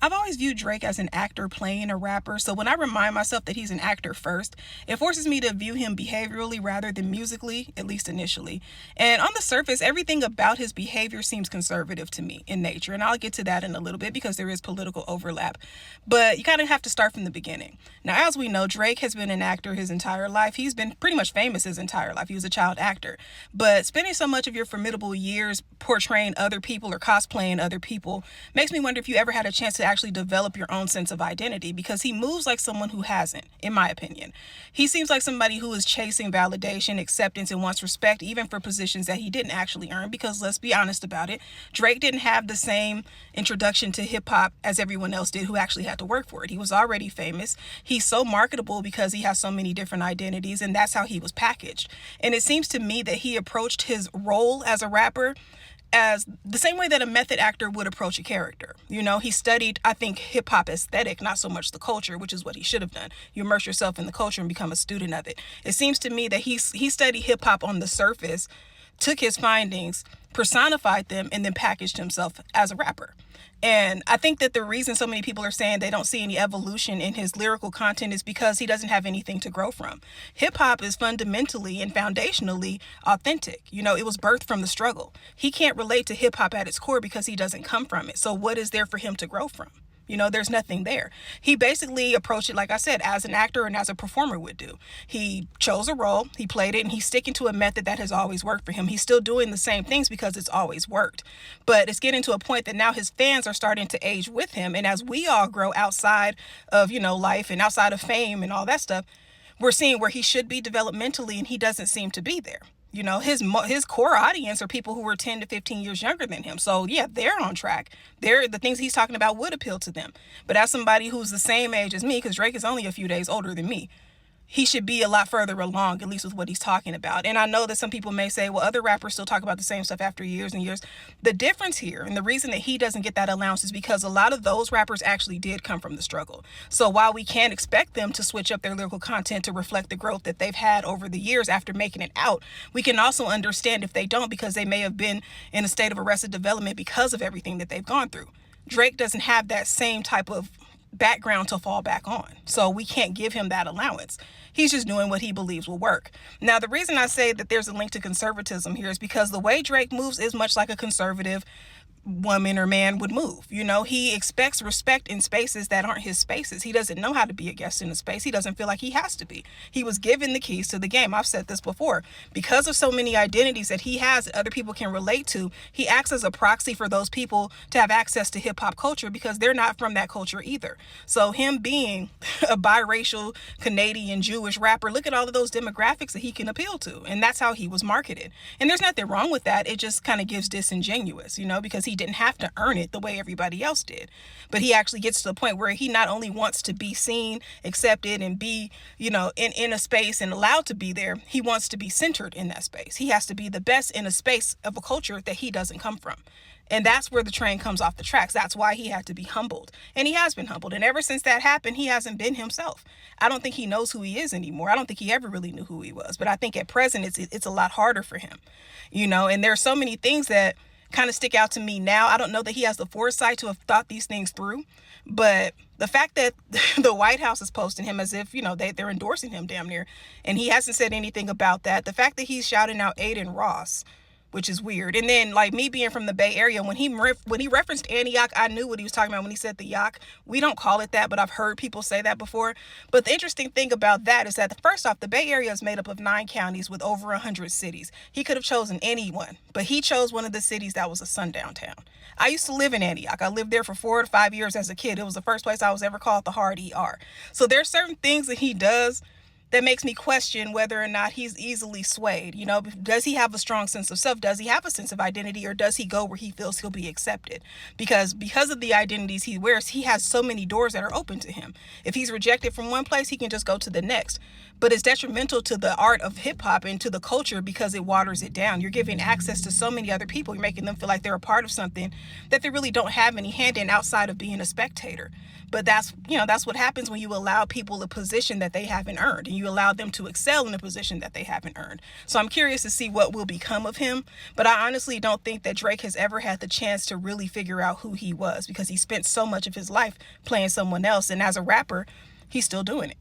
I've always viewed Drake as an actor playing a rapper, so when I remind myself that he's an actor first, it forces me to view him behaviorally rather than musically, at least initially. And on the surface, everything about his behavior seems conservative to me in nature, and I'll get to that in a little bit because there is political overlap. But you kind of have to start from the beginning. Now, as we know, Drake has been an actor his entire life. He's been pretty much famous his entire life. He was a child actor. But spending so much of your formidable years portraying other people or cosplaying other people makes me wonder if you ever had a chance to actually develop your own sense of identity, because he moves like someone who hasn't, in my opinion. He seems like somebody who is chasing validation, acceptance, and wants respect even for positions that he didn't actually earn, because let's be honest about it, Drake didn't have the same introduction to hip-hop as everyone else did who actually had to work for it. He was already famous. He's so marketable because he has so many different identities, and that's how he was packaged. And it seems to me that he approached his role as a rapper as the same way that a method actor would approach a character. You know, he studied, I think, hip-hop aesthetic, not so much the culture, which is what he should have done. You immerse yourself in the culture and become a student of it. It seems to me that he studied hip-hop on the surface, took his findings, personified them, and then packaged himself as a rapper. And I think that the reason so many people are saying they don't see any evolution in his lyrical content is because he doesn't have anything to grow from. Hip hop is fundamentally and foundationally authentic. You know, it was birthed from the struggle. He can't relate to hip hop at its core because he doesn't come from it. So what is there for him to grow from? You know, there's nothing there. He basically approached it, like I said, as an actor and as a performer would do. He chose a role, he played it, and he's sticking to a method that has always worked for him. He's still doing the same things because it's always worked. But it's getting to a point that now his fans are starting to age with him. And as we all grow outside of, you know, life and outside of fame and all that stuff, we're seeing where he should be developmentally, and he doesn't seem to be there. You know, his core audience are people who were 10 to 15 years younger than him. So, yeah, they're on track. The things he's talking about would appeal to them. But as somebody who's the same age as me, because Drake is only a few days older than me, he should be a lot further along, at least with what he's talking about. And I know that some people may say, well, other rappers still talk about the same stuff after years and years. The difference here, and the reason that he doesn't get that allowance, is because a lot of those rappers actually did come from the struggle. So while we can't expect them to switch up their lyrical content to reflect the growth that they've had over the years after making it out, we can also understand if they don't, because they may have been in a state of arrested development because of everything that they've gone through. Drake doesn't have that same type of background to fall back on. So we can't give him that allowance. He's just doing what he believes will work. Now, the reason I say that there's a link to conservatism here is because the way Drake moves is much like a conservative woman or man would move. You know, he expects respect in spaces that aren't his spaces. He doesn't know how to be a guest in a space. He doesn't feel like he has to be. He was given the keys to the game. I've said this before. Because of so many identities that he has that other people can relate to, he acts as a proxy for those people to have access to hip hop culture because they're not from that culture either. So him being a biracial Canadian Jewish rapper, look at all of those demographics that he can appeal to. And that's how he was marketed. And there's nothing wrong with that. It just kind of gives disingenuous, you know, because he didn't have to earn it the way everybody else did. But he actually gets to the point where he not only wants to be seen, accepted, and be, you know, in a space and allowed to be there, he wants to be centered in that space. He has to be the best in a space of a culture that he doesn't come from. And that's where the train comes off the tracks. That's why he had to be humbled. And he has been humbled. And ever since that happened, he hasn't been himself. I don't think he knows who he is anymore. I don't think he ever really knew who he was. But I think at present, it's a lot harder for him. You know, and there are so many things that kind of stick out to me now. I don't know that he has the foresight to have thought these things through, but the fact that the White House is posting him as if, you know, they're endorsing him damn near, and he hasn't said anything about that. The fact that he's shouting out Aiden Ross, which is weird. And then, like, me being from the Bay Area, when he referenced Antioch, I knew what he was talking about when he said the Yak. We don't call it that, but I've heard people say that before. But the interesting thing about that is that, first off, the Bay Area is made up of 9 counties with over 100 cities. He could have chosen any one, but he chose one of the cities that was a sundown town. I used to live in Antioch. I lived there for 4 to 5 years as a kid. It was the first place I was ever called the hard ER. So there's certain things that he does that makes me question whether or not he's easily swayed. You know, does he have a strong sense of self? Does he have a sense of identity, or does he go where he feels he'll be accepted? Because of the identities he wears, he has so many doors that are open to him. If he's rejected from one place, he can just go to the next. But it's detrimental to the art of hip hop and to the culture because it waters it down. You're giving access to so many other people. You're making them feel like they're a part of something that they really don't have any hand in outside of being a spectator. But that's what happens when you allow people a position that they haven't earned, and you allow them to excel in a position that they haven't earned. So I'm curious to see what will become of him. But I honestly don't think that Drake has ever had the chance to really figure out who he was, because he spent so much of his life playing someone else. And as a rapper, he's still doing it.